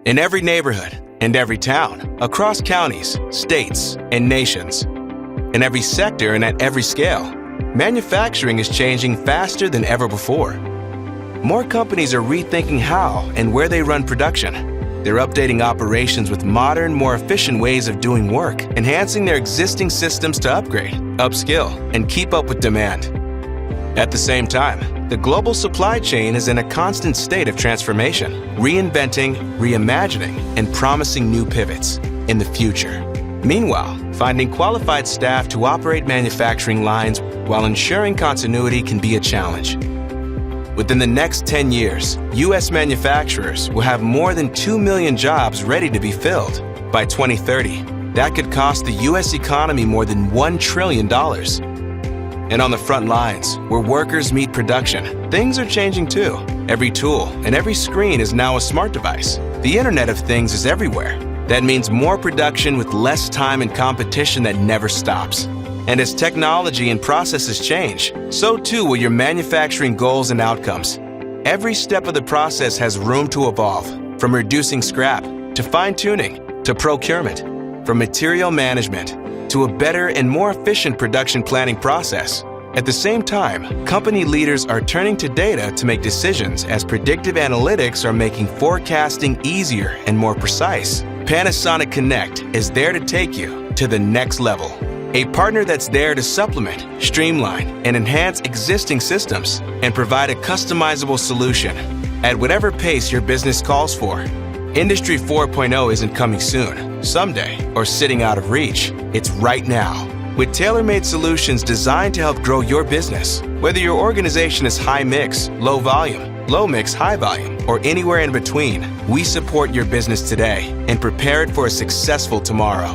In every neighborhood and every town, across counties, states, and nations, in every sector and at every scale, manufacturing is changing faster than ever before. More companies are rethinking how and where they run production. They're updating operations with modern, more efficient ways of doing work, enhancing their existing systems to upgrade, upskill, and keep up with demand. At the same time, the global supply chain is in a constant state of transformation, reinventing, reimagining, and promising new pivots in the future. Meanwhile, finding qualified staff to operate manufacturing lines while ensuring continuity can be a challenge. Within the next 10 years, U.S. manufacturers will have more than 2 million jobs ready to be filled. By 2030, that could cost the U.S. economy more than $1 trillion. And on the front lines, where workers meet production, things are changing too. Every tool and every screen is now a smart device. The Internet of Things is everywhere. That means more production with less time and competition that never stops. And as technology and processes change, so too will your manufacturing goals and outcomes. Every step of the process has room to evolve, from reducing scrap, to fine-tuning, to procurement, from material management, to a better and more efficient production planning process. At the same time, company leaders are turning to data to make decisions as predictive analytics are making forecasting easier and more precise. Panasonic Connect is there to take you to the next level. A partner that's there to supplement, streamline, and enhance existing systems and provide a customizable solution at whatever pace your business calls for. Industry 4.0 isn't coming soon, someday, or sitting out of reach. It's right now. With tailor-made solutions designed to help grow your business, whether your organization is high mix, low volume, low mix, high volume, or anywhere in between, we support your business today and prepare it for a successful tomorrow.